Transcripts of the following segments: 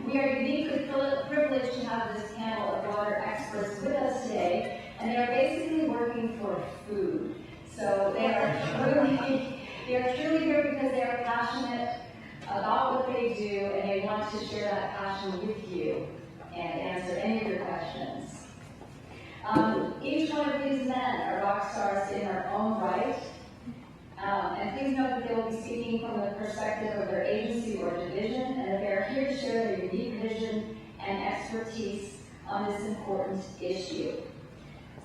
We are uniquely privileged to have this panel of water experts with us today, and they are basically working for food. So they are truly here because they are passionate about what they do, and they want to share that passion with you and answer any of your questions. Each one of these men are rock stars in their own right. And please note that they will be speaking from the perspective of their agency or division, and that they are here to share their unique vision and expertise on this important issue.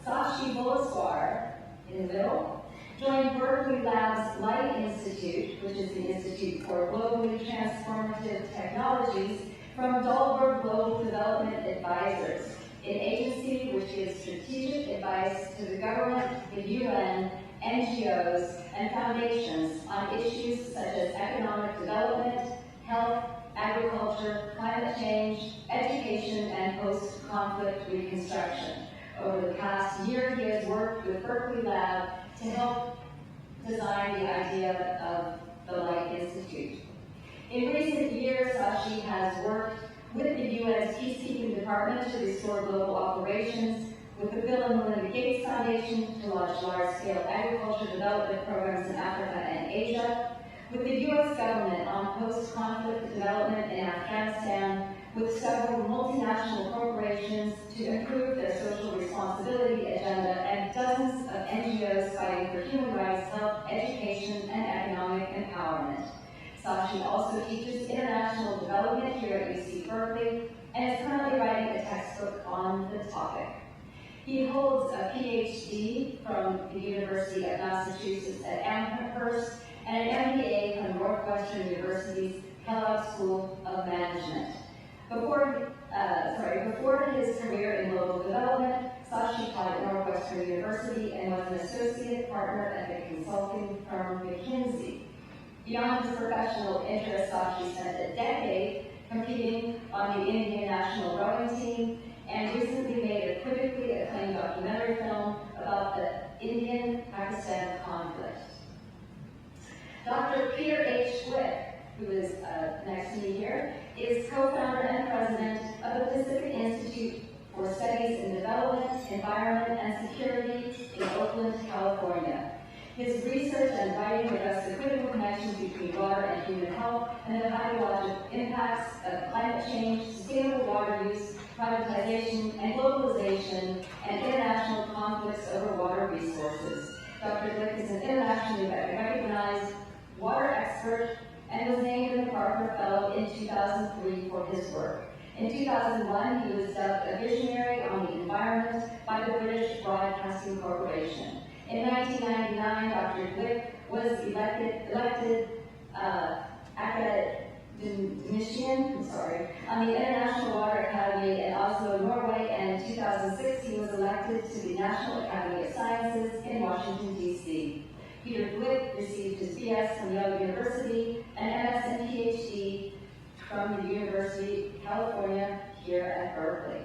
Sashi Volaswar, in the middle, joined Berkeley Labs Light Institute, which is the Institute for Globally Transformative Technologies, from Dahlberg Global Development Advisors, an agency which gives strategic advice to the government, the UN, NGOs, and foundations on issues such as economic development, health, agriculture, climate change, education, and post-conflict reconstruction. Over the past year, he has worked with Berkeley Lab to help design the idea of the Light Institute. In recent years, Sashi has worked with the UN's Peacekeeping Department to restore global operations, with the Bill and Melinda Gates Foundation to launch large-scale agriculture development programs in Africa and Asia, with the U.S. government on post-conflict development in Afghanistan, with several multinational corporations to improve their social responsibility agenda, and dozens of NGOs fighting for human rights, health, education, and economic empowerment. Sashi also teaches international development here at UC Berkeley and is currently writing a textbook on the topic. He holds a PhD from the University of Massachusetts at Amherst and an MBA from Northwestern University's Kellogg School of Management. Before his career in global development, Sashi taught at Northwestern University and was an associate partner at the consulting firm McKinsey. Beyond his professional interests, Sashi spent a decade competing on the Indian national rowing team and recently made a critically acclaimed documentary film about the Indian-Pakistan conflict. Dr. Peter H. Glick, who is next to me here, is co-founder and president of the Pacific Institute for Studies in Development, Environment, and Security in Oakland, California. His research and writing address the critical connections between water and human health and the hydrologic impacts of climate change, sustainable water use, privatization and globalization, and international conflicts over water resources. Dr. Glick is an internationally recognized water expert and was named the Parker Fellow in 2003 for his work. In 2001, he was dubbed a visionary on the environment by the British Broadcasting Corporation. In 1999, Dr. Glick was elected academician, on the International Water Academy in Oslo, Norway, and in 2006 he was elected to the National Academy of Sciences in Washington, D.C. Peter Glick received his BS from Yale University and MS and PhD from the University of California here at Berkeley.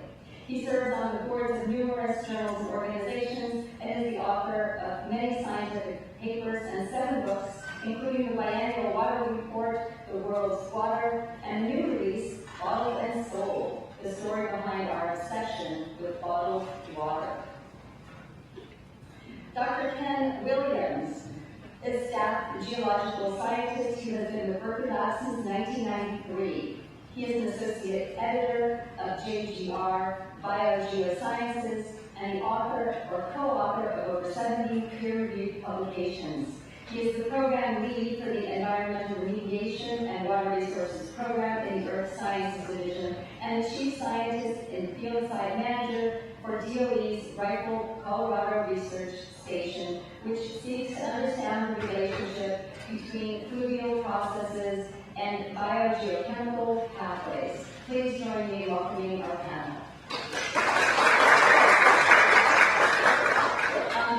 He serves on the boards of numerous journals and organizations and is the author of many scientific papers and 7 books, including the biannual Water Report, The World's Water, and the new release, Bottled and Sold, the story behind our obsession with bottled water. Dr. Ken Williams is staff geological scientist who has been with Berkeley Lab since 1993. He is an associate editor of JGR Biogeosciences and the author or co-author of over 70 peer-reviewed publications. He is the program lead for the Environmental Remediation and Water Resources Program in the Earth Sciences Division and the chief scientist and field site manager for DOE's Rifle, Colorado Research Station, which seeks to understand the relationship between fluvial processes and biogeochemical pathways. Please join me in welcoming our panel.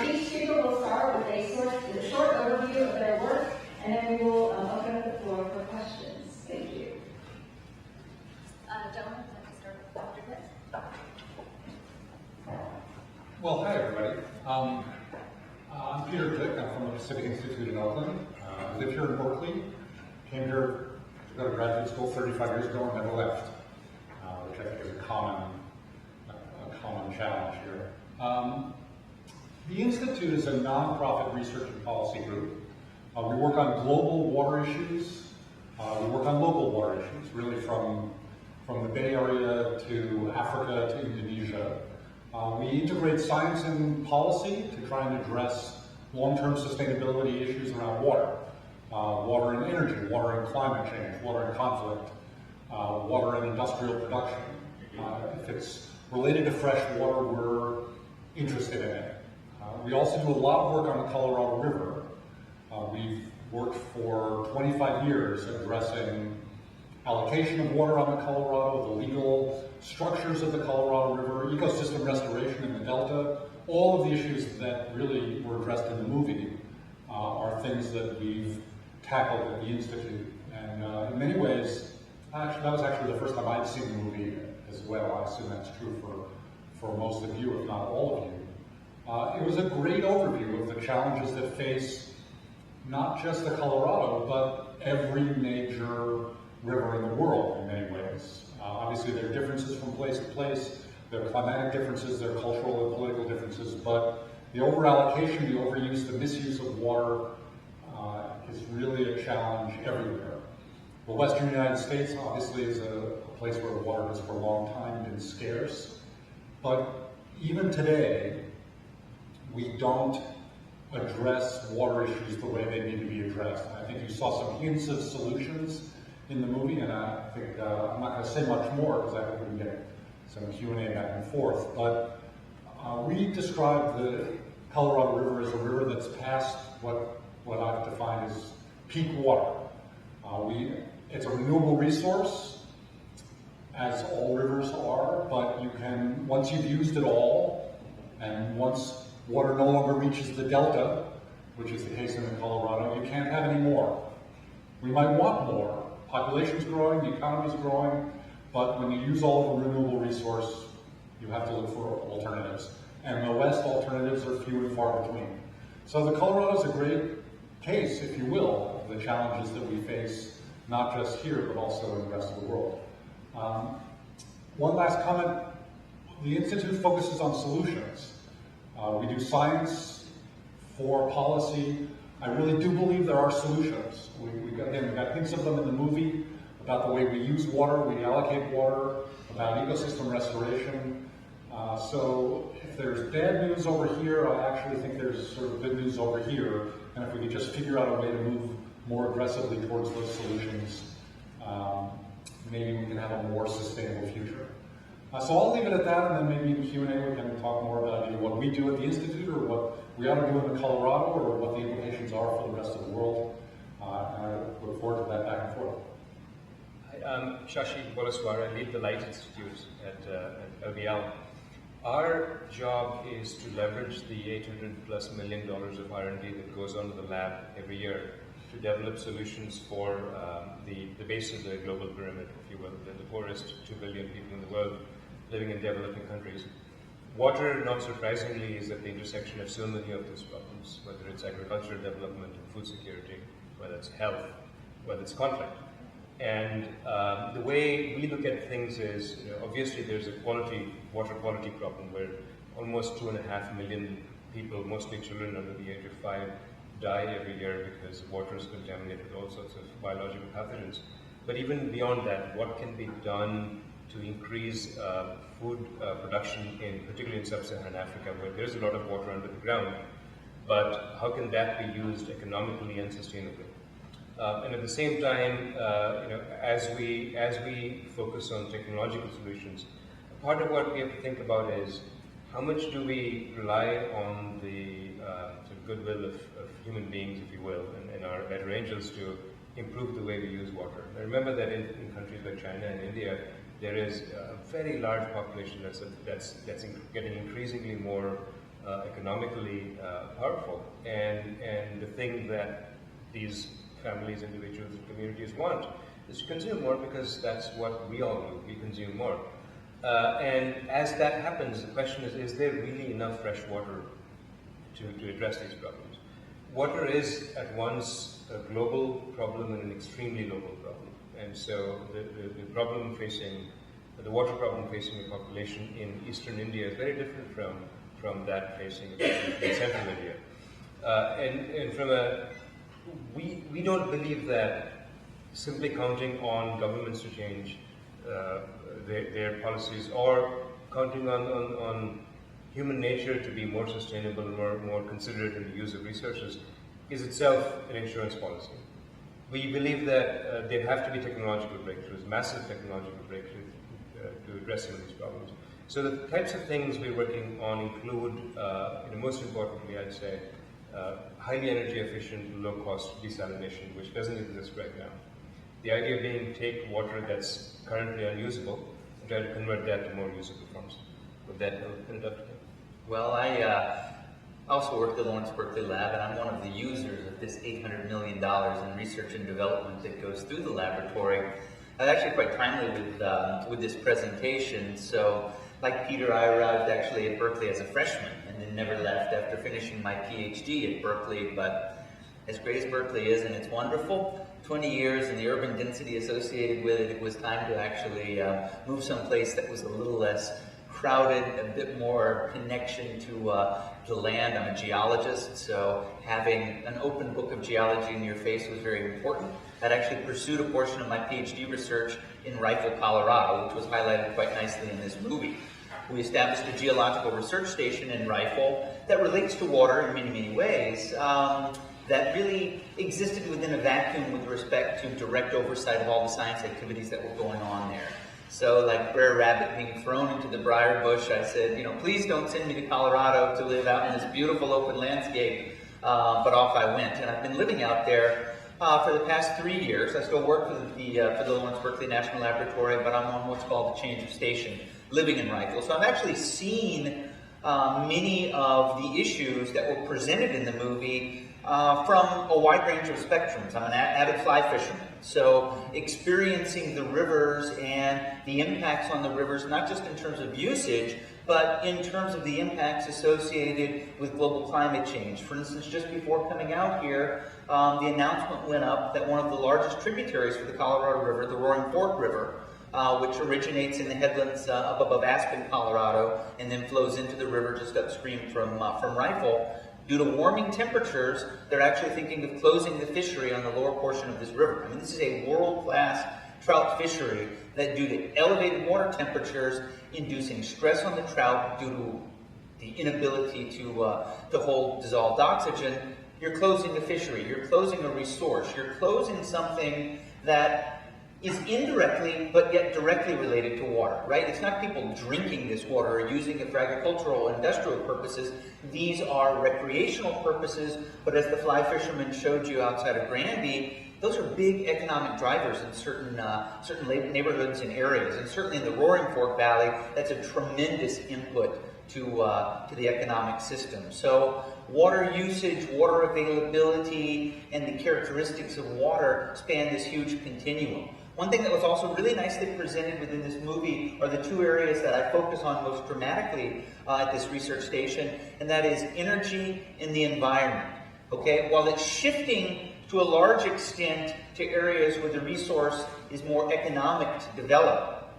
Each speaker will start with a short overview of their work, and then we will open up the floor for questions. Thank you. Gentlemen, let me start with Dr. Glick. Well, hi everybody. I'm Peter Glick. I'm from the Pacific Institute in Oakland. I live here in Berkeley. Came here to go to graduate school 35 years ago and never left. which I think is a common challenge here. The Institute is a nonprofit research and policy group. We work on global water issues. We work on local water issues, really from the Bay Area to Africa to Indonesia. We integrate science and policy to try and address long-term sustainability issues around water. Water and energy, water and climate change, water and conflict, water and industrial production. If it's related to fresh water, we're interested in it. We also do a lot of work on the Colorado River. We've worked for 25 years addressing allocation of water on the Colorado, the legal structures of the Colorado River, ecosystem restoration in the Delta. All of the issues that really were addressed in the movie are things that we've tackled at the Institute. And in many ways, that was actually the first time I'd seen the movie as well. I assume that's true for most of you, if not all of you. It was a great overview of the challenges that face not just the Colorado, but every major river in the world in many ways. Obviously there are differences from place to place, there are climatic differences, there are cultural and political differences, but the overallocation, the overuse, the misuse of water is really a challenge everywhere. The Western United States obviously is a place where water has for a long time been scarce, but even today, we don't address water issues the way they need to be addressed. I think you saw some hints of solutions in the movie, and I think I'm not going to say much more because I think we can get some Q&A back and forth, but we describe the Colorado River as a river that's past what I've defined as peak water. It's a renewable resource, as all rivers are, but you can, once you've used it all, and once water no longer reaches the delta, which is the case in the Colorado, you can't have any more. We might want more. Population's growing, the economy's growing, but when you use all the renewable resource, you have to look for alternatives. And in the West, alternatives are few and far between. So the Colorado is a great case, if you will, of the challenges that we face, not just here, but also in the rest of the world. One last comment, the Institute focuses on solutions. We do science for policy. I really do believe there are solutions. We got hints of them in the movie about the way we use water, we allocate water, about ecosystem restoration. So if there's bad news over here, I actually think there's sort of good news over here. And if we could just figure out a way to move more aggressively towards those solutions, maybe we can have a more sustainable future. So I'll leave it at that, and then maybe in Q&A we can talk more about either what we do at the Institute, or what we ought to do in Colorado, or what the implications are for the rest of the world. And I look forward to that back and forth. I'm Shashi Bolaswar. I lead the Light Institute at LBL. Our job is to leverage the $800+ million of R&D that goes on to the lab every year to develop solutions for the base of the global pyramid, if you will, the poorest 2 billion people in the world living in developing countries. Water, not surprisingly, is at the intersection of so many of these problems, whether it's agricultural development and food security, whether it's health, whether it's conflict. And the way we look at things is, obviously there's a water quality problem where almost 2.5 million people, mostly children under the age of 5, die every year because water is contaminated with all sorts of biological pathogens. But even beyond that, what can be done to increase food production, particularly in sub-Saharan Africa, where there's a lot of water under the ground, but how can that be used economically and sustainably? And at the same time, as we focus on technological solutions, part of what we have to think about is how much do we rely on the goodwill of human beings, if you will, and our better angels to improve the way we use water. Now remember that in countries like China and India, there is a very large population that's getting increasingly more economically powerful, and the thing that these families, individuals, and communities want is to consume more, because that's what we all do. We consume more. And as that happens, the question is there really enough fresh water to address these problems? Water is at once a global problem and an extremely local problem. And so the problem facing the water problem facing the population in eastern India is very different from that facing the population in central India. And from we don't believe that simply counting on governments to change their policies or counting on human nature to be more sustainable, more considerate in the use of resources is itself an insurance policy. We believe that there have to be technological breakthroughs, massive technological breakthroughs to address some of these problems. So the types of things we're working on include, most importantly, I'd say, highly energy efficient, low cost desalination, which doesn't exist right now. The idea being take water that's currently unusable and try to convert that to more usable forms. With that, I'll put it up to you. Well, I also work at the Lawrence Berkeley Lab, and I'm one of the users of this $800 million in research and development that goes through the laboratory. I'm actually quite timely with this presentation. So, like Peter, I arrived actually at Berkeley as a freshman and then never left after finishing my PhD at Berkeley. But as great as Berkeley is, and it's wonderful, 20 years and the urban density associated with it, it was time to actually move someplace that was a little less crowded, a bit more connection to land. I'm a geologist, so having an open book of geology in your face was very important. I'd actually pursued a portion of my PhD research in Rifle, Colorado, which was highlighted quite nicely in this movie. We established a geological research station in Rifle that relates to water in many, many ways, that really existed within a vacuum with respect to direct oversight of all the science activities that were going on there. So, like Brer Rabbit being thrown into the briar bush, I said, please don't send me to Colorado to live out in this beautiful open landscape. But off I went, and I've been living out there for the past 3 years. I still work for the Lawrence Berkeley National Laboratory, but I'm on what's called the change of station, living in Rifle. So I've actually seen many of the issues that were presented in the movie from a wide range of spectrums. I'm an avid fly fisherman, so experiencing the rivers and the impacts on the rivers, not just in terms of usage, but in terms of the impacts associated with global climate change. For instance, just before coming out here, the announcement went up that one of the largest tributaries for the Colorado River, the Roaring Fork River, which originates in the headlands up above Aspen, Colorado, and then flows into the river just upstream from Rifle. Due to warming temperatures, they're actually thinking of closing the fishery on the lower portion of this river. I mean, this is a world-class trout fishery that, due to elevated water temperatures, inducing stress on the trout due to the inability to hold dissolved oxygen, you're closing a fishery, you're closing a resource, you're closing something that is indirectly but yet directly related to water, right? It's not people drinking this water or using it for agricultural or industrial purposes. These are recreational purposes, but as the fly fisherman showed you outside of Granby, those are big economic drivers in certain neighborhoods and areas, and certainly in the Roaring Fork Valley, that's a tremendous input to the economic system. So water usage, water availability, and the characteristics of water span this huge continuum. One thing that was also really nicely presented within this movie are the two areas that I focus on most dramatically at this research station, and that is energy and the environment. Okay, while it's shifting to a large extent to areas where the resource is more economic to develop,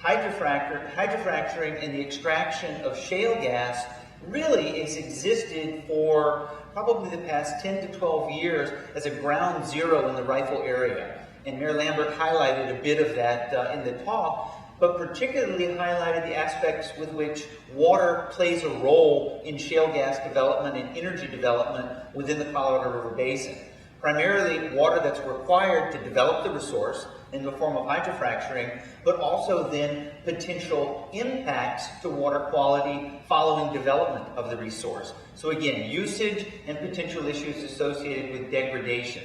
hydrofracturing and the extraction of shale gas really has existed for probably the past 10 to 12 years as a ground zero in the Rifle area. And Mayor Lambert highlighted a bit of that in the talk, but particularly highlighted the aspects with which water plays a role in shale gas development and energy development within the Colorado River Basin. Primarily water that's required to develop the resource in the form of hydrofracturing, but also then potential impacts to water quality following development of the resource. So again, usage and potential issues associated with degradation.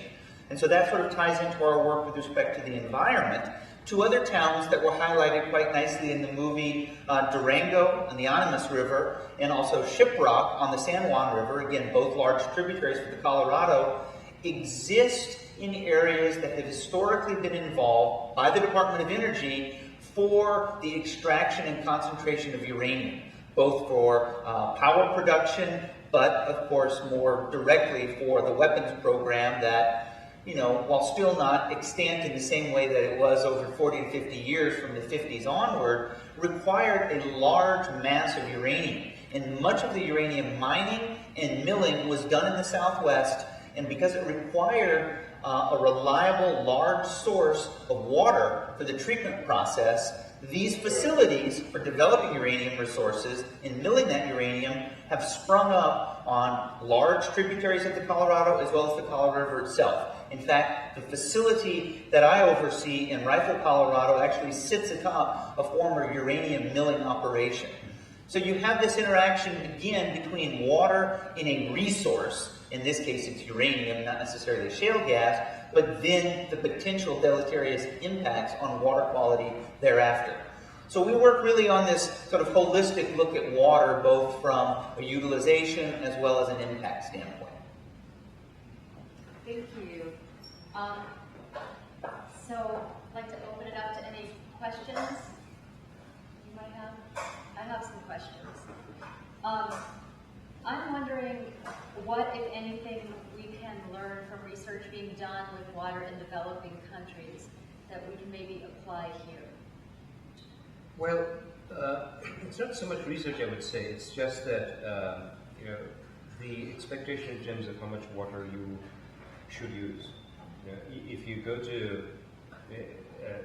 And so that sort of ties into our work with respect to the environment. Two other towns that were highlighted quite nicely in the movie, Durango on the Animas River, and also Shiprock on the San Juan River, again, both large tributaries for the Colorado, exist in areas that have historically been involved by the Department of Energy for the extraction and concentration of uranium, both for power production, but of course more directly for the weapons program that you know, while still not extant in the same way that it was over 40 and 50 years from the 50s onward, required a large mass of uranium. And much of the uranium mining and milling was done in the Southwest, and because it required a reliable, large source of water for the treatment process, these facilities for developing uranium resources and milling that uranium have sprung up on large tributaries of the Colorado as well as the Colorado River itself. In fact, the facility that I oversee in Rifle, Colorado actually sits atop a former uranium milling operation. So you have this interaction again between water and a resource. In this case, it's uranium, not necessarily shale gas, but then the potential deleterious impacts on water quality thereafter. So we work really on this sort of holistic look at water, both from a utilization as well as an impact standpoint. Thank you. So I'd like to open it up to any questions you might have. I have some questions. I'm wondering what, if anything, we can learn from research being done with water in developing countries that we can maybe apply here. Well, it's not so much research, I would say. It's just that you know, the expectation in terms of how much water you should use. You know, if you go to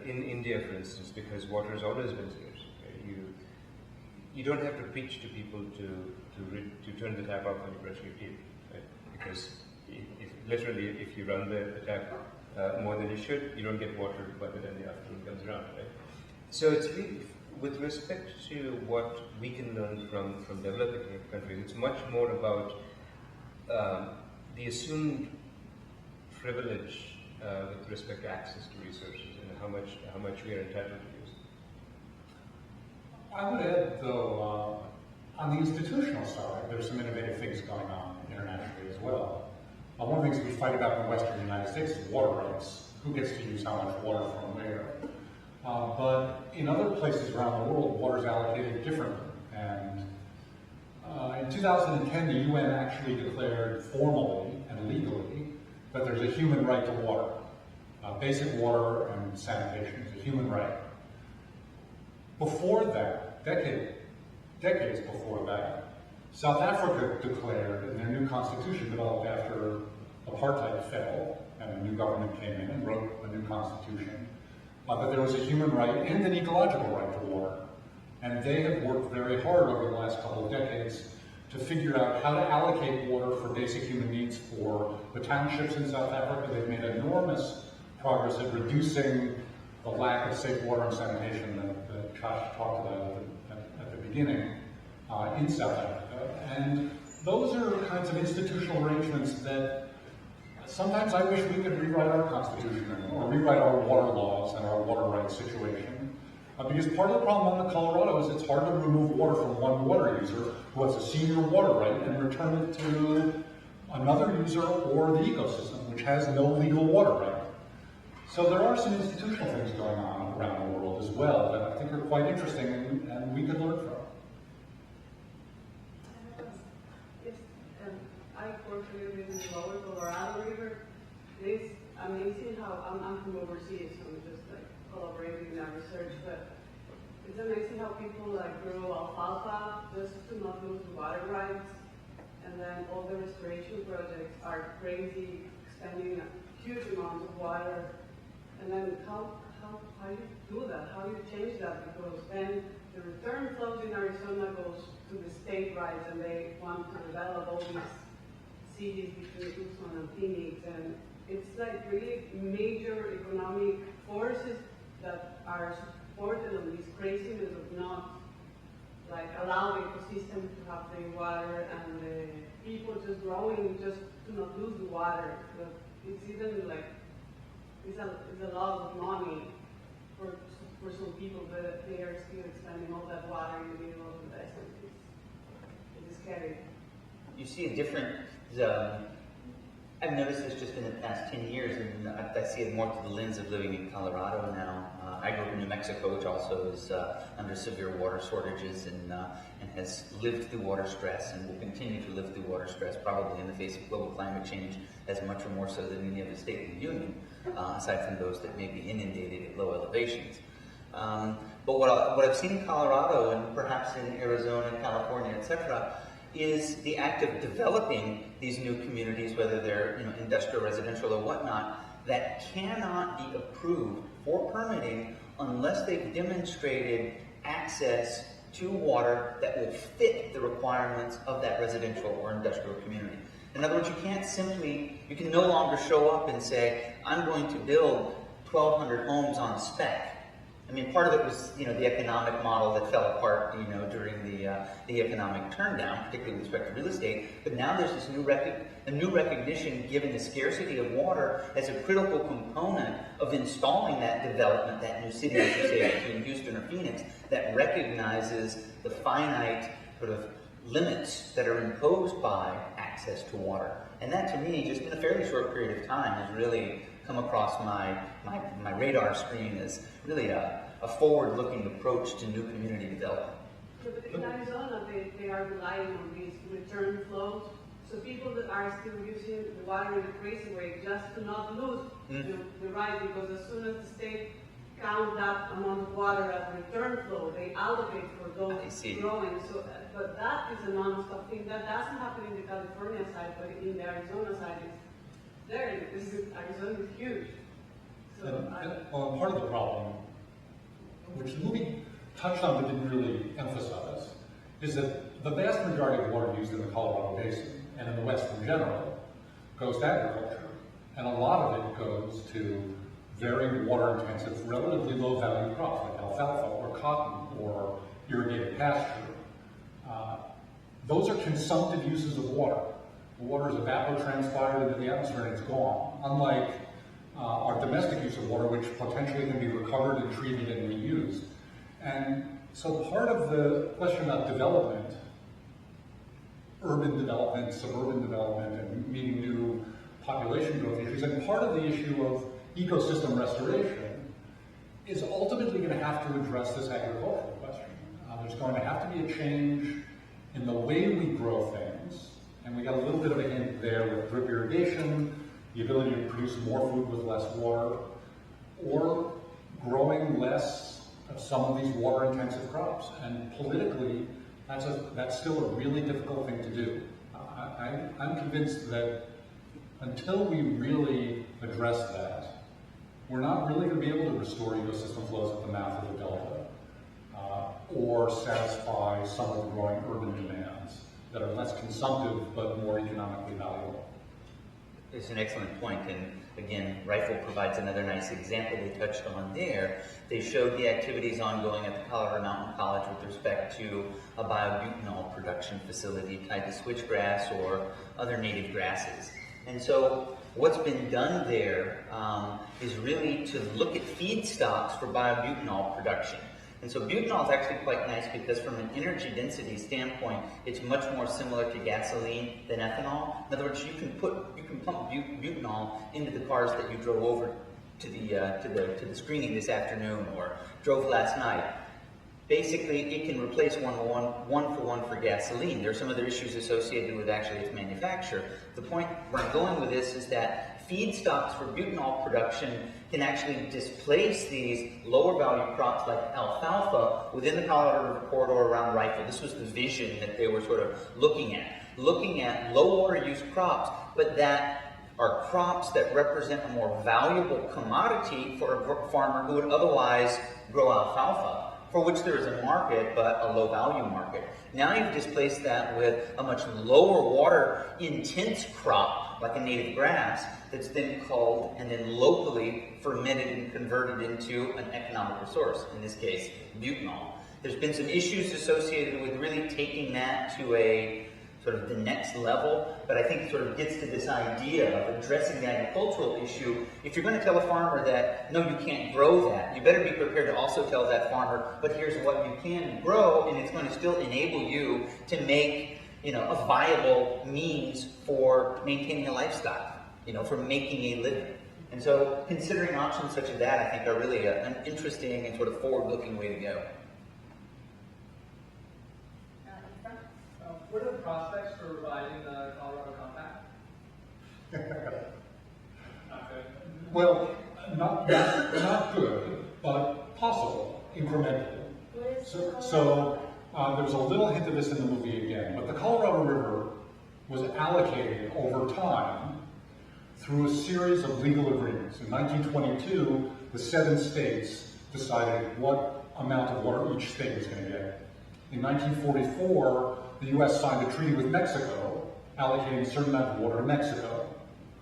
in India, for instance, because water has always been scarce, you don't have to preach to people to turn the tap off when you brush your teeth, right? Because literally, if you run the tap more than you should, you don't get water by the time the afternoon comes around, right? So it's really, with respect to what we can learn from developing countries, it's much more about the assumed privilege with respect to access to resources and how much we are entitled to use. I would add, though, on the institutional side, there's some innovative things going on internationally as well. One of the things we fight about in the Western United States is water rights. Who gets to use how much water from where? But in other places around the world, water is allocated differently. And in 2010, the UN actually declared formally and legally that there's a human right to water. Basic water and sanitation is a human right. Before that, decades before that, South Africa declared in their new constitution developed after apartheid fell and a new government came in and wrote a new constitution, that there was a human right and an ecological right to water. And they have worked very hard over the last couple of decades to figure out how to allocate water for basic human needs for the townships in South Africa. They've made enormous progress at reducing the lack of safe water and sanitation that Josh talked about at the beginning in South Africa. And those are kinds of institutional arrangements that sometimes I wish we could rewrite our constitution or rewrite our water laws and our water rights situation. Because part of the problem on the Colorado is it's hard to remove water from one water user who has a senior water right and return it to another user or the ecosystem, which has no legal water right. So there are some institutional things going on around the world as well that I think are quite interesting and we could learn from. I work with the lower Colorado River. It is amazing how I'm from overseas, so I'm just like collaborating in our research, but it's amazing how people like grow alfalfa just to not lose the water rights, and then all the restoration projects are crazy, expending huge amounts of water, and then how you do that, how you change that, because then the return flows in Arizona goes to the state rights, and they want to develop all these cities between Tucson and Phoenix, and it's like really major economic forces that are supported on this craziness of not like allow the ecosystem to have the water and the people just growing just to not lose the water. But it's even like it's a lot of money for some people, but they are still expending all that water in the middle of the desert. It's scary. You see a different, I've noticed this just in the past 10 years, and I see it more through the lens of living in Colorado now. I grew up in New Mexico, which also is under severe water shortages and has lived through water stress and will continue to live through water stress, probably in the face of global climate change, as much or more so than any other state in the Union, aside from those that may be inundated at low elevations. But what I've seen in Colorado and perhaps in Arizona, California, etc., is the act of developing these new communities, whether they're industrial, residential, or whatnot, that cannot be approved for permitting unless they've demonstrated access to water that will fit the requirements of that residential or industrial community. In other words, you can no longer show up and say, I'm going to build 1,200 homes on spec. I mean, part of it was, the economic model that fell apart, during the economic turndown, particularly with respect to real estate. But now there's this new recognition, given the scarcity of water, as a critical component of installing that development, that new city, as you say, between Houston or Phoenix, that recognizes the finite sort of limits that are imposed by access to water. And that, to me, just in a fairly short period of time, has really come across my radar screen as really a forward-looking approach to new community development. In Arizona, they are relying on these return flows. So people that are still using the water in a crazy way just to not lose the right, because as soon as the state count that amount of water as return flow, they allocate for those growing. So, but that is a non-stop thing. That doesn't happen in the California side, but in the Arizona side, it's there. Arizona is huge. So part of the problem, which Louis touched on but didn't really emphasize, is that the vast majority of water used in the Colorado Basin and in the West in general goes to agriculture. And a lot of it goes to very water-intensive, relatively low-value crops like alfalfa or cotton or irrigated pasture. Those are consumptive uses of water. The water is evapotranspired into the atmosphere and it's gone, unlike our domestic use of water, which potentially can be recovered and treated and reused. And so part of the question about development, urban development, suburban development, and meeting new population growth issues, and part of the issue of ecosystem restoration is ultimately going to have to address this agricultural question. There's going to have to be a change in the way we grow things, and we got a little bit of a hint there with drip irrigation, the ability to produce more food with less water, or growing less of some of these water-intensive crops. And politically, that's still a really difficult thing to do. I'm convinced that until we really address that, we're not really going to be able to restore ecosystem flows at the mouth of the Delta, or satisfy some of the growing urban demands that are less consumptive but more economically valuable. It's an excellent point, and again, Rifle provides another nice example they touched on there. They showed the activities ongoing at the Colorado Mountain College with respect to a biobutanol production facility tied to switchgrass or other native grasses. And so what's been done there is really to look at feedstocks for biobutanol production. And so butanol is actually quite nice because from an energy density standpoint, it's much more similar to gasoline than ethanol. In other words, you can pump butanol into the cars that you drove over to the screening this afternoon or drove last night. Basically, it can replace one for one for gasoline. There are some other issues associated with actually its manufacture. The point where I'm going with this is that feedstocks for butanol production can actually displace these lower value crops like alfalfa within the Colorado River corridor around Rifle. This was the vision that they were sort of looking at low water use crops, but that are crops that represent a more valuable commodity for a farmer who would otherwise grow alfalfa, for which there is a market, but a low value market. Now you've displaced that with a much lower water intense crop, like a native grass, that's then culled and then locally fermented and converted into an economic resource, in this case, butanol. There's been some issues associated with really taking that to a sort of the next level, but I think it sort of gets to this idea of addressing the agricultural issue. If you're going to tell a farmer that, no, you can't grow that, you better be prepared to also tell that farmer, but here's what you can grow, and it's going to still enable you to make, a viable means for maintaining a lifestyle, for making a living. And so considering options such as that, I think, are really an interesting and sort of forward-looking way to go. prospects for revising the Colorado Compact? Not good. Well, not good, but possible, incremental. There's a little hint of this in the movie again, but the Colorado River was allocated over time through a series of legal agreements. In 1922, the 7 states decided what amount of water each state was going to get. In 1944, the U.S. signed a treaty with Mexico, allocating a certain amount of water to Mexico,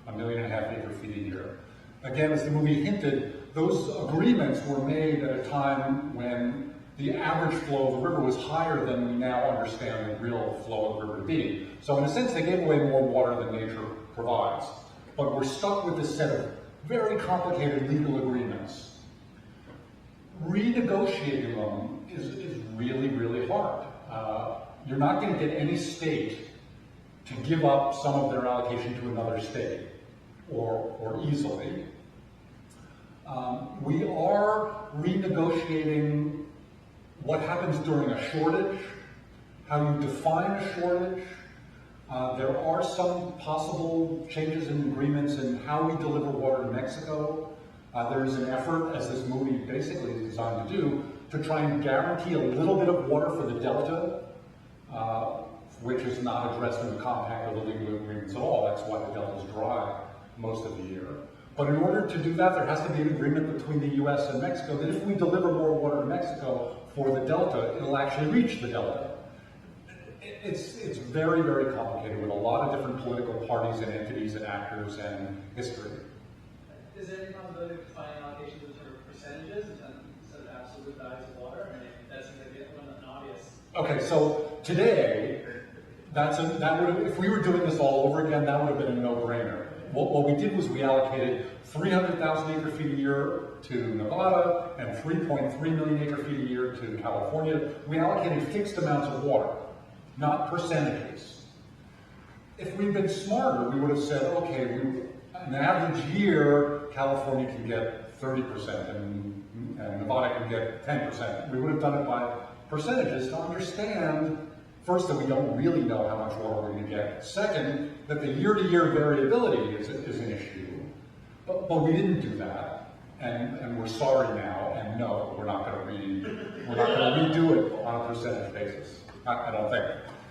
1.5 million acre-feet a year. Again, as the movie hinted, those agreements were made at a time when the average flow of the river was higher than we now understand the real flow of the river to be. So in a sense, they gave away more water than nature provides. But we're stuck with this set of very complicated legal agreements. Renegotiating them is really, really hard. You're not going to get any state to give up some of their allocation to another state, or easily. We are renegotiating what happens during a shortage, how you define a shortage. There are some possible changes in agreements in how we deliver water to Mexico. There is an effort, as this movie basically is designed to do, to try and guarantee a little bit of water for the Delta, which is not addressed in the compact or the legal agreements at all. That's why the Delta is dry most of the year. But in order to do that, there has to be an agreement between the U.S. and Mexico that if we deliver more water to Mexico for the Delta, it'll actually reach the Delta. It's very, very complicated with a lot of different political parties and entities and actors and history. Is there any possibility of defining allocations in terms of percentages instead of absolute values of water? I mean, that seems like an obvious. Okay, so today, if we were doing this all over again, that would have been a no-brainer. What we did was we allocated 300,000 acre-feet a year to Nevada and 3.3 million acre-feet a year to California. We allocated fixed amounts of water, not percentages. If we'd been smarter, we would have said, okay, an average year, California can get 30% and Nevada can get 10%. We would have done it by percentages to understand, first, that we don't really know how much water we're going to get. Second, that the year-to-year variability is an issue. But we didn't do that, and we're sorry now, and no, we're not going to redo it on a percentage basis. I don't think.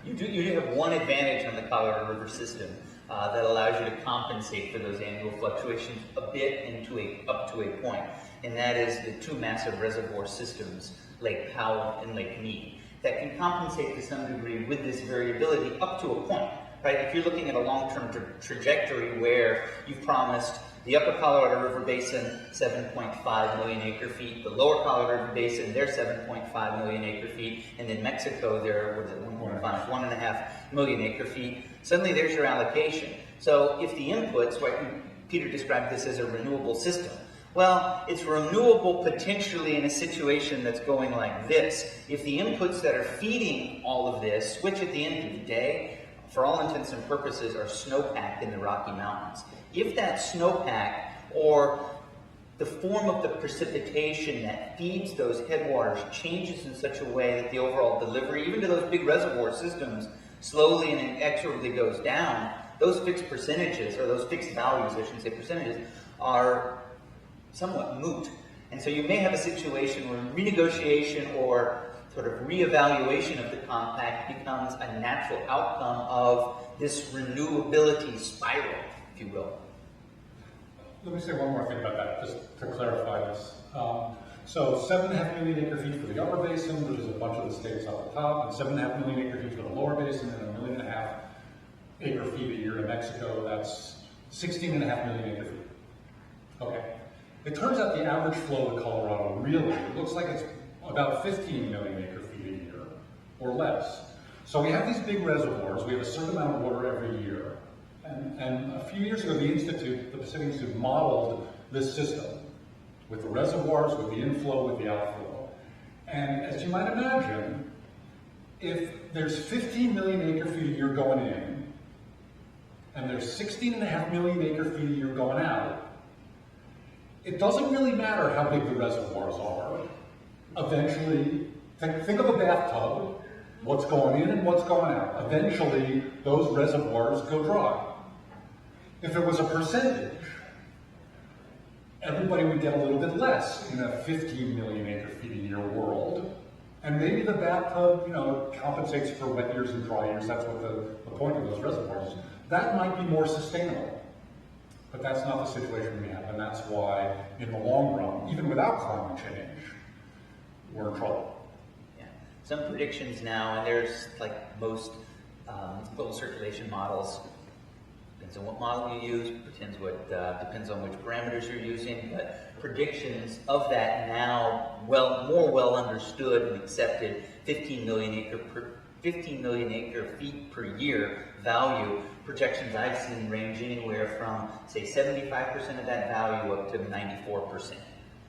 You do have one advantage on the Colorado River system that allows you to compensate for those annual fluctuations a bit up to a point, and that is the 2 massive reservoir systems, Lake Powell and Lake Mead, that can compensate to some degree with this variability up to a point, right? If you're looking at a long-term trajectory where you've promised the upper Colorado River Basin, 7.5 million acre-feet, the lower Colorado River Basin, they're 7.5 million acre-feet, and in Mexico, they're, 1.5 million acre-feet. Suddenly there's your allocation. So if the inputs, right, Peter described this as a renewable system. Well, it's renewable potentially in a situation that's going like this. If the inputs that are feeding all of this, which at the end of the day, for all intents and purposes, are snowpack in the Rocky Mountains. If that snowpack, or the form of the precipitation that feeds those headwaters, changes in such a way that the overall delivery, even to those big reservoir systems, slowly and inexorably goes down, those fixed percentages, or those fixed values, I shouldn't say percentages, are somewhat moot. And so you may have a situation where renegotiation or sort of reevaluation of the compact becomes a natural outcome of this renewability spiral, if you will. Let me say one more thing about that, just to clarify this. So 7.5 million acre-feet for the upper basin, which is a bunch of the states up the top, and 7.5 million acre-feet for the lower basin, and 1.5 million acre-feet a year to Mexico. That's 16.5 million acre-feet. Okay. It turns out the average flow to Colorado really looks like it's about 15 million acre-feet a year, or less. So we have these big reservoirs. We have a certain amount of water every year. And a few years ago, the Pacific Institute modeled this system with the reservoirs, with the inflow, with the outflow. And as you might imagine, if there's 15 million acre-feet a year going in, and there's 16.5 million acre-feet a year going out, it doesn't really matter how big the reservoirs are. Eventually, think of a bathtub. what's going in and what's going out. Eventually, those reservoirs go dry. If it was a percentage, everybody would get a little bit less in a 15 million acre feet a year world. And maybe the bathtub, compensates for wet years and dry years. That's what the point of those reservoirs is. That might be more sustainable. But that's not the situation we have. And that's why, in the long run, even without climate change, we're in trouble. Yeah. Some predictions now, and there's like most global circulation models. Depends on what model you use, depends on which parameters you're using, but predictions of that now more well understood and accepted 15 million acre feet per year value. Projections I've seen range anywhere from, say, 75% of that value up to 94%.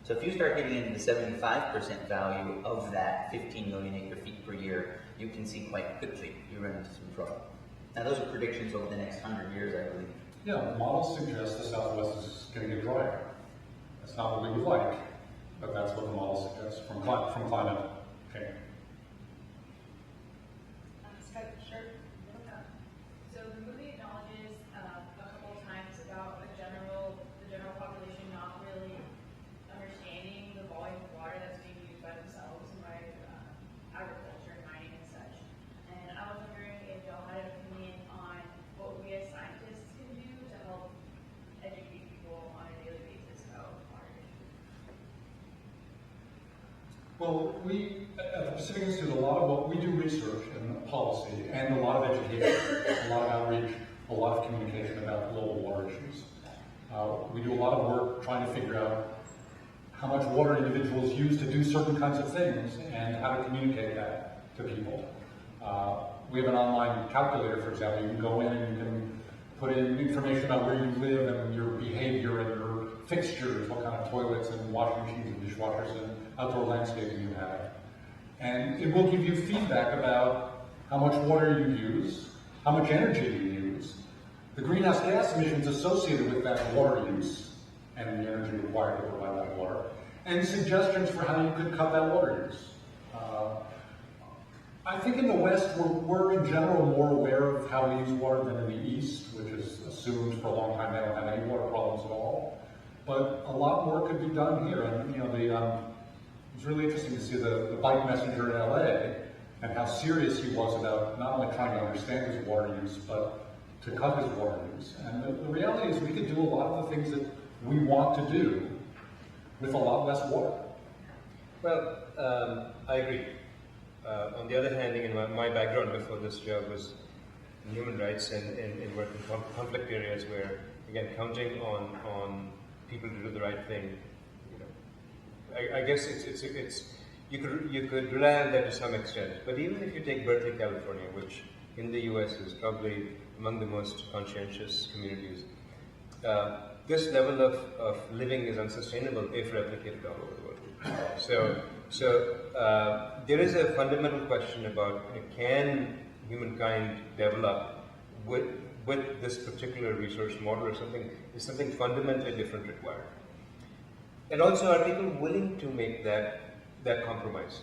So if you start getting into the 75% value of that 15 million acre feet per year, you can see quite quickly you run into some trouble. Now those are predictions over the next 100 years, I believe. Yeah, the models suggest the Southwest is going to get drier. That's not what we would like, but that's what the model suggests from climate change. Sure. So the movie acknowledges a couple of times about the general population not really understanding the volume of water that's being used by themselves and by agriculture and mining and such. And I was wondering if y'all had an opinion on what we as scientists can do to help educate people on a daily basis about water issues. Well, we at the Pacific Institute, a lot of what we do research and policy and a lot of education, a lot of outreach, a lot of communication about global water issues. We do a lot of work trying to figure out how much water individuals use to do certain kinds of things and how to communicate that to people. We have an online calculator, for example. You can go in and you can put in information about where you live and your behavior and your fixtures, what kind of toilets and washing machines and dishwashers and outdoor landscaping you have. And it will give you feedback about how much water you use, how much energy you use, the greenhouse gas emissions associated with that water use and the energy required to provide that water, and suggestions for how you could cut that water use. I think in the West, we're in general more aware of how we use water than in the East, which is assumed for a long time they don't have any water problems at all. But a lot more could be done here. And it was really interesting to see the bike messenger in LA and how serious he was about not only trying to understand his water use, but to cut his water use. And the reality is we could do a lot of the things that we want to do with a lot less water. Well, I agree. On the other hand, again, my background before this job was in human rights and in working in conflict areas where, again, counting on people to do the right thing, I guess you could rely on that to some extent. But even if you take Berkeley, California, which in the U.S. is probably among the most conscientious communities, this level of living is unsustainable if replicated all over the world. So there is a fundamental question about can humankind develop with this particular resource model or something? Is something fundamentally different required? And also, are people willing to make that compromise?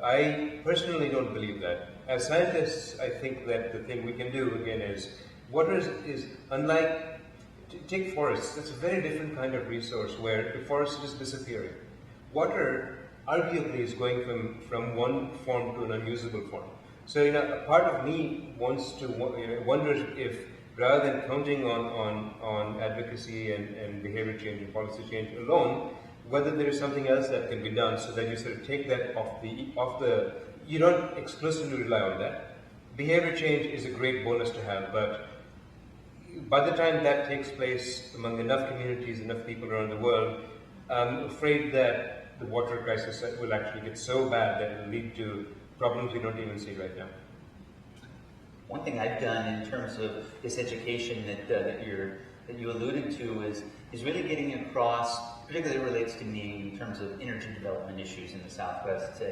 I personally don't believe that. As scientists, I think that the thing we can do again is water is unlike, take forests. It's a very different kind of resource where the forest is disappearing. Water arguably is going from one form to an unusable form. So a part of me wants to wonders if rather than counting on advocacy and behavior change and policy change alone, whether there is something else that can be done so that you sort of take that off the you don't exclusively rely on that. Behavior change is a great bonus to have, but by the time that takes place among enough communities, enough people around the world, I'm afraid that the water crisis will actually get so bad that it will lead to problems we don't even see right now. One thing I've done in terms of this education that you alluded to is really getting across, particularly relates to me in terms of energy development issues in the Southwest,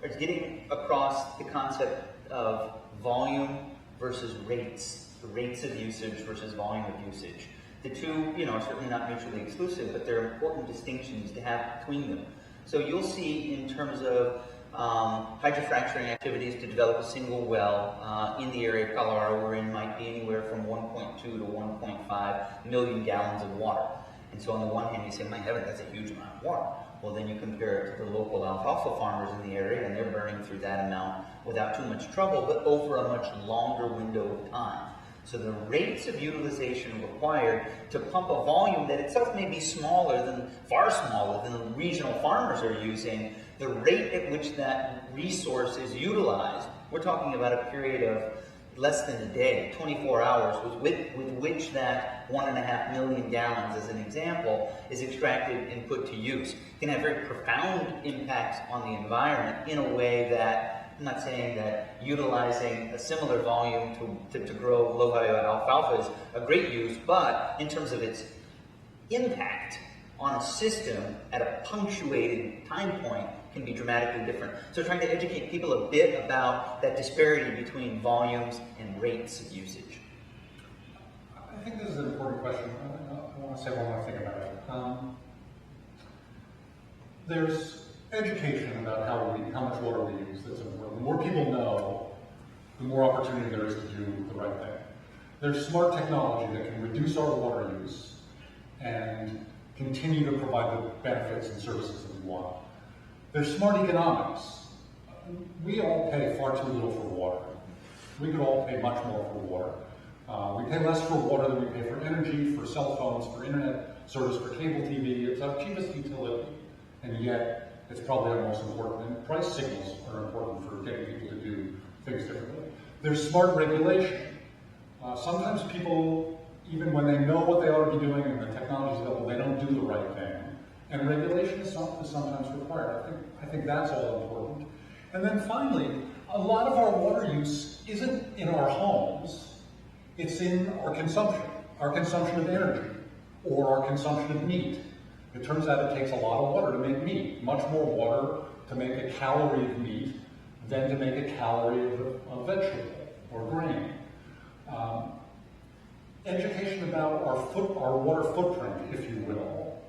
it's getting across the concept of volume versus rates, the rates of usage versus volume of usage. The two, are certainly not mutually exclusive, but there are important distinctions to have between them. So you'll see in terms of hydrofracturing activities to develop a single well in the area of Colorado we're in might be anywhere from 1.2 to 1.5 million gallons of water. And so on the one hand, you say, my heaven, that's a huge amount of water. Well, then you compare it to the local alfalfa farmers in the area, and they're burning through that amount without too much trouble, but over a much longer window of time. So the rates of utilization required to pump a volume that itself may be far smaller than the regional farmers are using, the rate at which that resource is utilized, we're talking about a period of less than a day, 24 hours, with which that 1.5 million gallons, as an example, is extracted and put to use. It can have very profound impacts on the environment in a way that, I'm not saying that utilizing a similar volume to grow low-value alfalfa is a great use, but in terms of its impact on a system at a punctuated time point can be dramatically different. So trying to educate people a bit about that disparity between volumes and rates of usage. I think this is an important question. I want to say one more thing about it. There's education about how much water we use that's important. The more people know, the more opportunity there is to do the right thing. There's smart technology that can reduce our water use and continue to provide the benefits and services that we want. There's smart economics. We all pay far too little for water. We could all pay much more for water. We pay less for water than we pay for energy, for cell phones, for internet service, for cable TV. It's our cheapest utility, and yet it's probably our most important. And price signals are important for getting people to do things differently. There's smart regulation. Sometimes people, even when they know what they ought to be doing and the technology is available, they don't do the right thing. And regulation is sometimes required. I think that's all important. And then finally, a lot of our water use isn't in our homes, it's in our consumption of energy, or our consumption of meat. It turns out it takes a lot of water to make meat, much more water to make a calorie of meat than to make a calorie of a vegetable or grain. Education about our water footprint, if you will,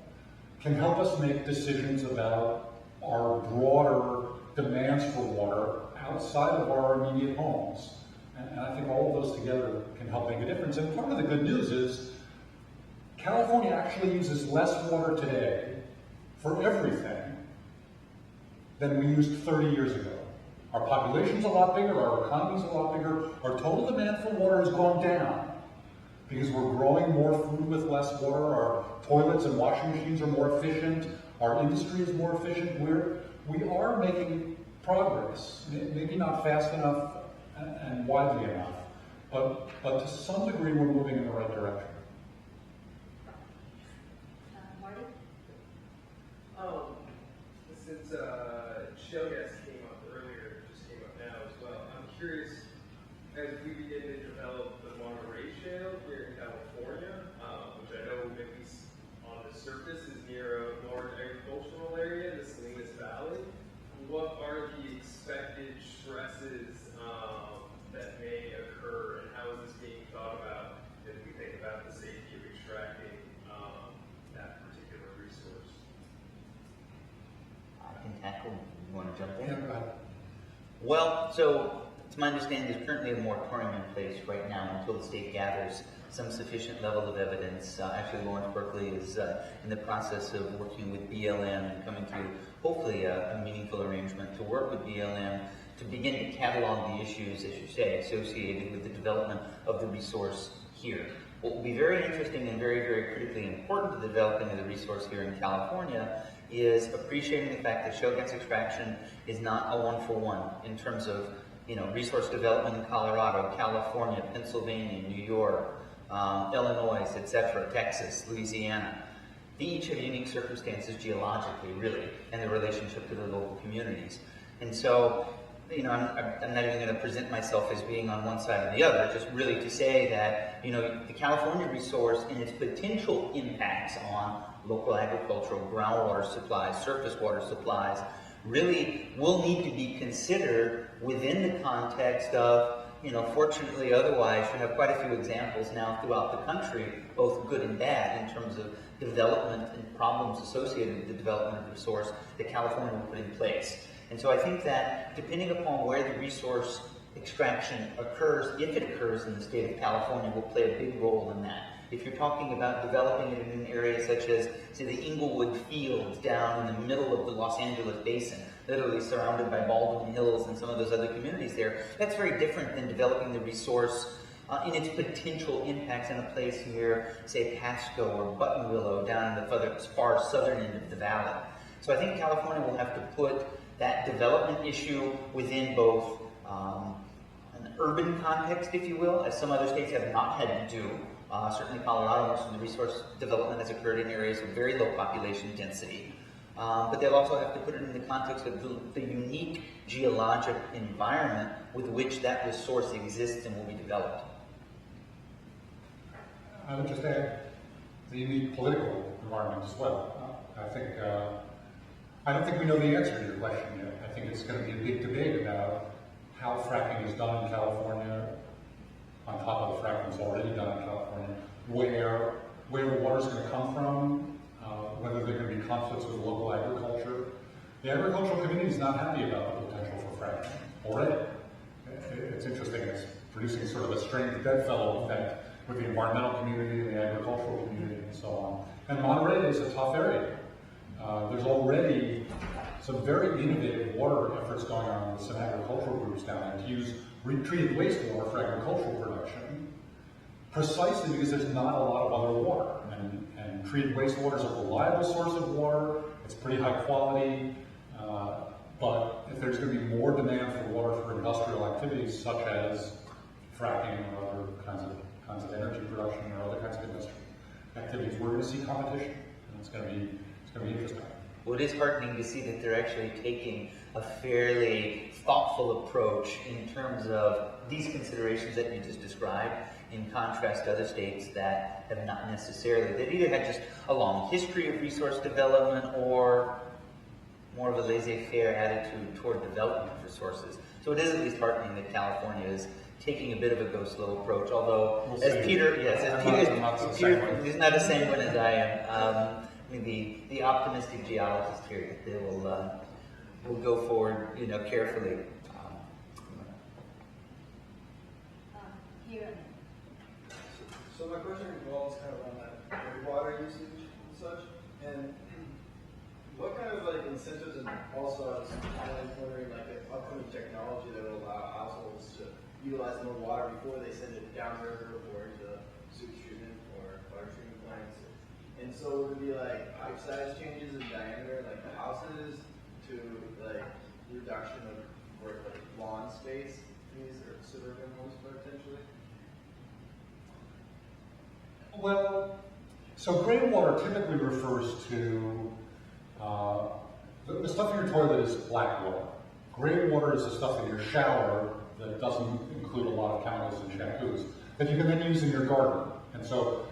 can help us make decisions about our broader demands for water outside of our immediate homes. And I think all of those together can help make a difference. And part of the good news is California actually uses less water today for everything than we used 30 years ago. Our population's a lot bigger, our economy's a lot bigger, our total demand for water has gone down because we're growing more food with less water, our toilets and washing machines are more efficient, our industry is more efficient. We are making progress, maybe not fast enough and widely enough, but to some degree we're moving in the right direction. Marty? Since shale gas came up earlier, just came up now as well, I'm curious, as we begin to develop the Monterey Shale here in California, which I know at least on the surface is near a large agricultural area, the Salinas Valley, what are the expected stresses that may occur, and how is this being thought about as we think about the safety of extracting that particular resource? I can tackle. You want to jump in? Yeah, go ahead. Well, so it's my understanding there's currently a moratorium in place right now until the state gathers some sufficient level of evidence. Actually, Lawrence Berkeley is in the process of working with BLM and coming to hopefully a meaningful arrangement to work with BLM to begin to catalog the issues, as you say, associated with the development of the resource here. What will be very interesting and very, very critically important to the development of the resource here in California is appreciating the fact that shale gas extraction is not a one-for-one in terms of resource development in Colorado, California, Pennsylvania, New York, Illinois, etc., Texas, Louisiana. They each have unique circumstances geologically, really, and their relationship to their local communities. And so, I'm not even going to present myself as being on one side or the other, just really to say that, the California resource and its potential impacts on local agricultural groundwater supplies, surface water supplies, really will need to be considered within the context of, fortunately otherwise, you have quite a few examples now throughout the country, both good and bad, in terms of development and problems associated with the development of the resource that California will put in place. And so I think that depending upon where the resource extraction occurs, if it occurs in the state of California, will play a big role in that. If you're talking about developing it in an area such as, say, the Inglewood Fields down in the middle of the Los Angeles basin, literally surrounded by Baldwin Hills and some of those other communities there, that's very different than developing the resource in its potential impacts in a place near, say, Pasco or Buttonwillow down in the far southern end of the valley. So I think California will have to put that development issue within both an urban context, if you will, as some other states have not had to do. Certainly Colorado, most of the resource development has occurred in areas of very low population density. But they'll also have to put it in the context of the unique geologic environment with which that resource exists and will be developed. I would just add the unique political environment as well. I don't think we know the answer to your question yet. I think it's going to be a big debate about how fracking is done in California, on top of the fracking that's already done in California, where the water's going to come from, whether there are going to be conflicts with local agriculture. The agricultural community is not happy about the potential for fracking already. It's interesting, it's producing sort of a strange bedfellow effect with the environmental community and the agricultural community and so on. And Monterey is a tough area. There's already some very innovative water efforts going on with some agricultural groups down there to use treated wastewater for agricultural production, precisely because there's not a lot of other water. And treated wastewater is a reliable source of water, it's pretty high quality, but if there's going to be more demand for water for industrial activities such as fracking or other kinds of energy production or other kinds of industry activities, we're going to see competition, and it's going to be interesting. Well, it is heartening to see that they're actually taking a fairly thoughtful approach in terms of these considerations that you just described, in contrast to other states that have not necessarily. They've either had just a long history of resource development or more of a laissez-faire attitude toward development of resources. So it is at least heartening that California is taking a bit of a go-slow approach, although, we'll as Peter, Peter, he's not the same one as I am. I mean, the optimistic geologist here, they will go forward, carefully. Here. So my question revolves kind of on that water usage and such, and what kind of incentives, and also I was kind of wondering the upcoming technology that will allow households to utilize more water before they send it downriver or into sewage treatment or water treatment plants. And so would it be pipe size changes in diameter, like the houses, to reduction of lawn space in these or suburban homes potentially? Well, so gray water typically refers to the stuff in your toilet is black water. Gray water is the stuff in your shower that doesn't include a lot of chemicals and shampoos that you can then use in your garden. And so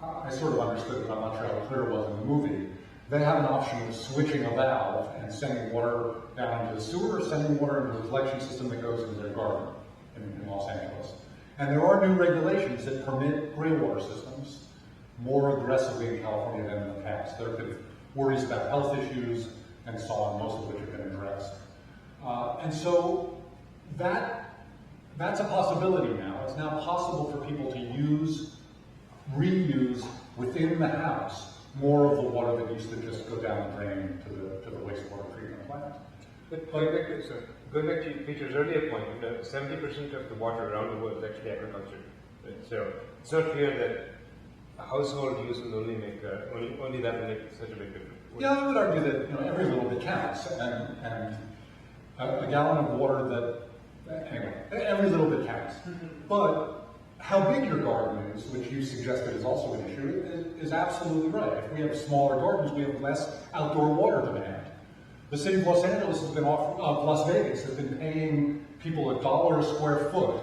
I sort of understood, but I'm not sure how clear it was in the movie. They have an option of switching a valve and sending water down into the sewer, or sending water into the collection system that goes into their garden in Los Angeles. And there are new regulations that permit gray water systems more aggressively in California than in the past. There have been worries about health issues and so on, most of which have been addressed. And so that's a possibility now. It's now possible for people to reuse within the house more of the water that used to just go down the drain to the wastewater treatment plant. But going back to Peter's earlier point, 70% of the water around the world is actually agriculture. So it's not clear that a household use will only make only that will make such a big difference. Yeah, I would argue that every little bit counts, and a gallon of water every little bit counts. But how big your garden is, which you suggested is also an issue, is absolutely right. If we have smaller gardens, we have less outdoor water demand. The city of Los Angeles has been Las Vegas has been paying people $1 a square foot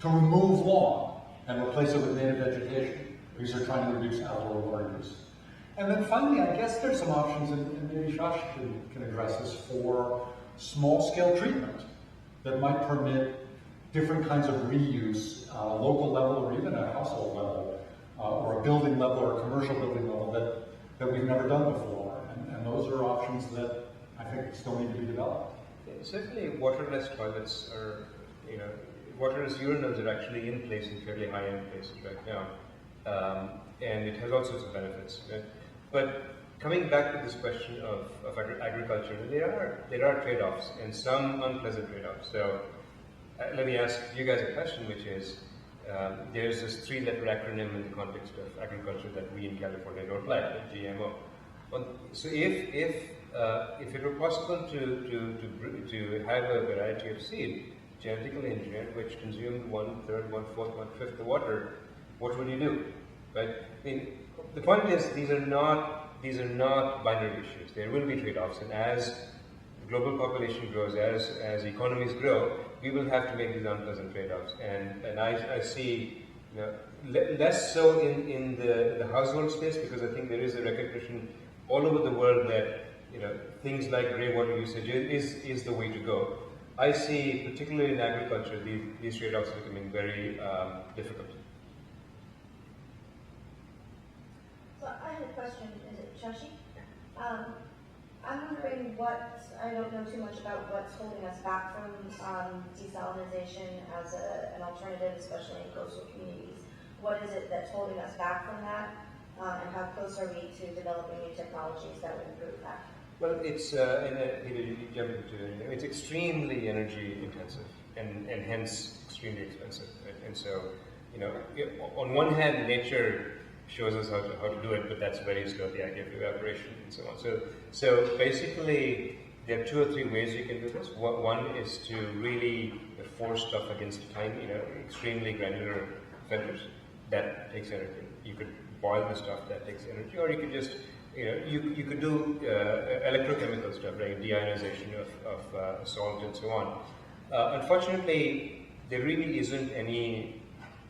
to remove lawn and replace it with native vegetation because they're trying to reduce outdoor water use. And then finally, I guess there's some options, and maybe Josh can address this, for small-scale treatment that might permit different kinds of reuse, local level or even a household level, or a building level or a commercial building level that we've never done before. And those are options that I think still need to be developed. Certainly, waterless toilets are, waterless urinals are actually in place in fairly high-end places right now, and it has all sorts of benefits. Right? But coming back to this question of agriculture, there are trade-offs and some unpleasant trade-offs. So let me ask you guys a question, which is, there's this three-letter acronym in the context of agriculture that we in California don't like, GMO. So if it were possible to have a variety of seed, genetically engineered, which consumed 1/3, 1/4, 1/5 the water, what would you do? Right? I mean, the point is these are not binary issues. There will be trade-offs, and as the global population grows, as economies grow, we will have to make these unpleasant trade-offs. And I see, less so in the household space, because I think there is a recognition all over the world that things like grey water usage is the way to go. I see, particularly in agriculture, these trade-offs becoming very difficult. So I had a question. Is it Shashi? I'm wondering I don't know too much about what's holding us back from desalinization as an alternative, especially in coastal communities. What is it that's holding us back from that? And how close are we to developing new technologies that would improve that? Well, it's it's extremely energy intensive and hence extremely expensive. Right? And so, on one hand, nature shows us how to do it, but that's very slow, the idea of evaporation and so on. So basically, there are 2 or 3 ways you can do this. One is to really force stuff against tiny, extremely granular filters. That takes energy. You could boil the stuff, that takes energy, or you could just, you could do electrochemical stuff, like deionization of salt and so on. Unfortunately, there really isn't any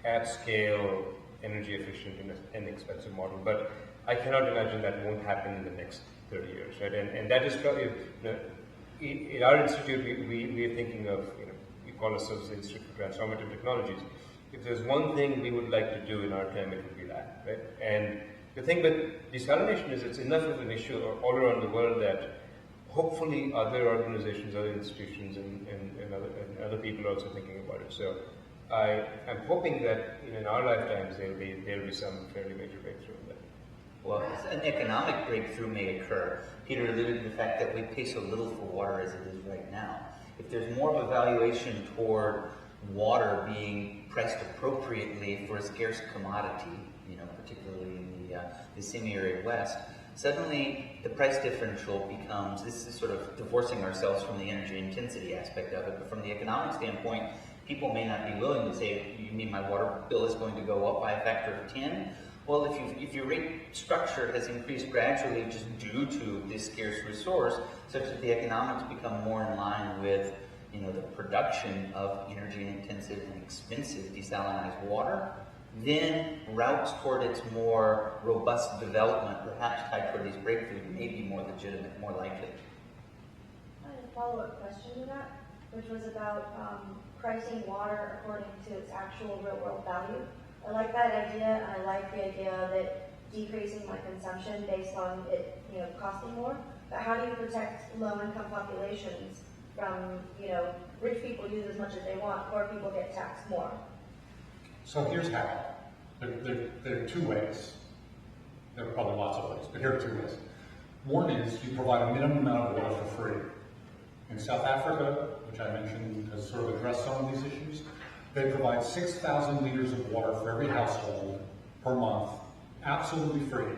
at-scale, energy efficient and inexpensive model, but I cannot imagine that won't happen in the next 30 years, right? And that is probably, in our institute, we are thinking of, we call ourselves the Institute for Transformative Technologies. If there's one thing we would like to do in our time, it would be that, right? And the thing with desalination is it's enough of an issue all around the world that hopefully other organizations, other institutions, and other people are also thinking about it. So I'm hoping that in our lifetimes there'll be some fairly major breakthrough in that. Well, an economic breakthrough may occur. Peter alluded to the fact that we pay so little for water as it is right now. If there's more of a valuation toward water being priced appropriately for a scarce commodity, particularly in the semi-arid West, suddenly the price differential becomes, this is sort of divorcing ourselves from the energy intensity aspect of it, but from the economic standpoint, people may not be willing to say, you mean my water bill is going to go up by a factor of 10? Well, if your rate structure has increased gradually just due to this scarce resource, such that the economics become more in line with the production of energy-intensive and expensive desalinized water, then routes toward its more robust development, perhaps tied toward these breakthroughs, may be more legitimate, more likely. I had a follow-up question to that, which was about pricing water according to its actual real-world value. I like that idea, and I like the idea of it decreasing my consumption based on it, costing more. But how do you protect low-income populations from, rich people use as much as they want, poor people get taxed more? So here's how. There are 2 ways. There are probably lots of ways, but here are 2 ways. One is you provide a minimum amount of water for free. In South Africa, which I mentioned has sort of addressed some of these issues, they provide 6,000 liters of water for every household per month, absolutely free,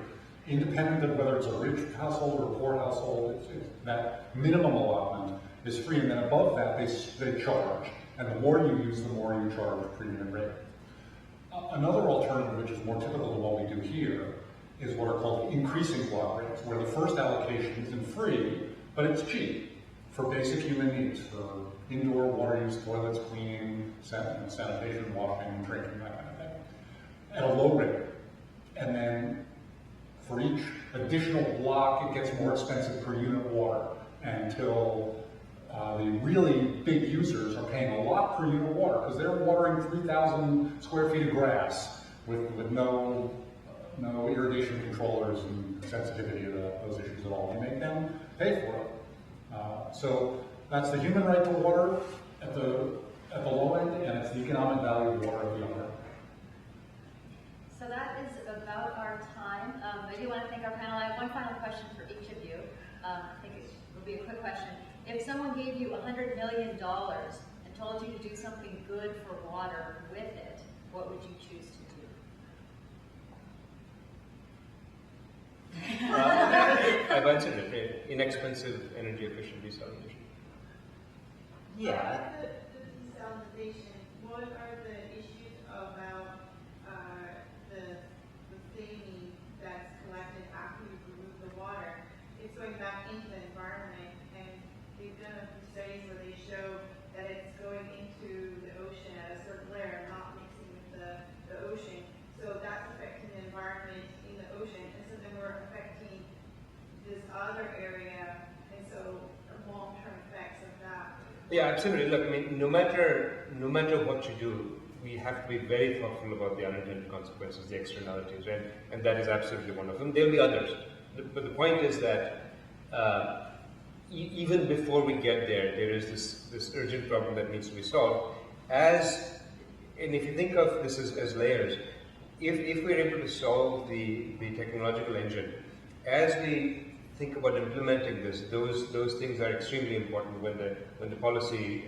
independent of whether it's a rich household or a poor household. That minimum allotment is free, and then above that they charge, and the more you use, the more you charge a premium rate. Another alternative, which is more typical of what we do here, is what are called increasing block rates, where the first allocation isn't free, but it's cheap for basic human needs, for indoor water use, toilets, cleaning, sanitation, washing, drinking, that kind of thing, at a low rate. And then for each additional block, it gets more expensive per unit of water until the really big users are paying a lot per unit of water because they're watering 3,000 square feet of grass with no irrigation controllers and sensitivity to those issues at all. You make them pay for it. So that's the human right to water at the low end, and it's the economic value of water at the other end. So that is about our time. I do want to thank our panel. I have one final question for each of you. I think it will be a quick question. If someone gave you $100 million and told you to do something good for water with it, what would you choose to do? I've answered it. Inexpensive, energy efficient desalination. Yeah. The desalinization, what are the issues about the saline that's collected after you remove the water? It's going back into the environment, and they've done a few studies where they show that it's going into the ocean at a certain layer, not mixing with the ocean. So that's affecting the environment in the ocean, and so then we're affecting this other area, and so long-term effects of that. Yeah, absolutely. Look, I mean, no matter what you do, we have to be very thoughtful about the unintended consequences, the externalities, right? And that is absolutely one of them. There'll be others, but the point is that even before we get there, there is this urgent problem that needs to be solved. And if you think of this as layers, if we're able to solve the technological engine, as we think about implementing this, those things are extremely important when the policy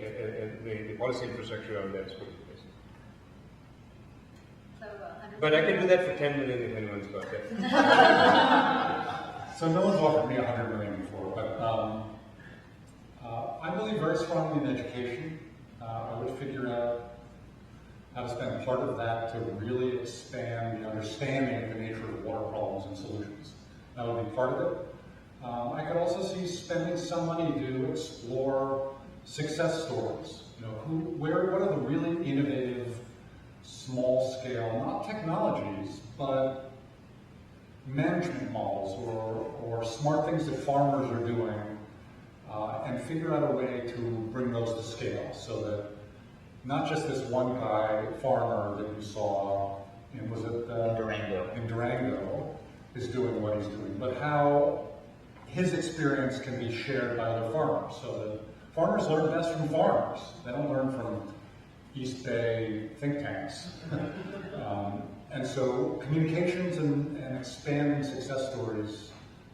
the policy infrastructure around that is put in place. So, But I can do that for 10 million if anyone's got that. So no one's offered me $100 million before, but I believe very strongly in education. I would figure out how to spend part of that to really expand the understanding of the nature of water problems and solutions. That would be part of it. I could also see spending some money to explore success stories. You know, what are the really innovative, small-scale, not technologies, but management models or smart things that farmers are doing, and figure out a way to bring those to scale so that not just this one guy, farmer that you saw in Durango is doing what he's doing, but how his experience can be shared by other farmers. So that farmers learn best from farmers. They don't learn from East Bay think tanks. And so communications and expanding success stories,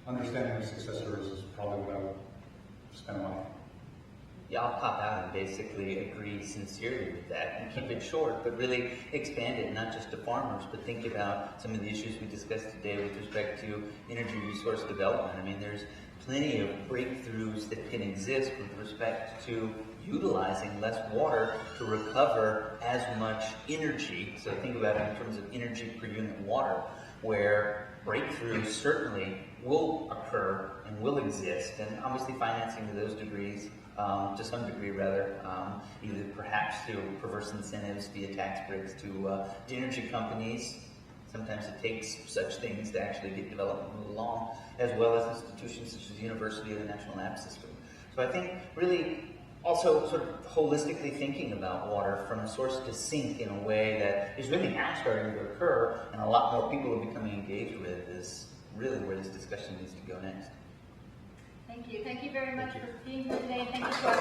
understanding of success stories is probably what I would spend money on. Yeah, I'll pop out and basically agree sincerely with that and keep it short, but really expand it not just to farmers, but think about some of the issues we discussed today with respect to energy resource development. I mean, there's plenty of breakthroughs that can exist with respect to utilizing less water to recover as much energy. So think about it in terms of energy per unit water, where breakthroughs certainly will occur and will exist, and obviously financing to those degrees, to some degree rather, either perhaps through perverse incentives via tax breaks to energy companies. Sometimes it takes such things to actually get development move along, as well as institutions such as the university or the national lab system. So I think really also sort of holistically thinking about water from source to sink in a way that is really now starting to occur, and a lot more people are becoming engaged with, is really where this discussion needs to go next. Thank you. Thank you very much for being here today, and thank you to our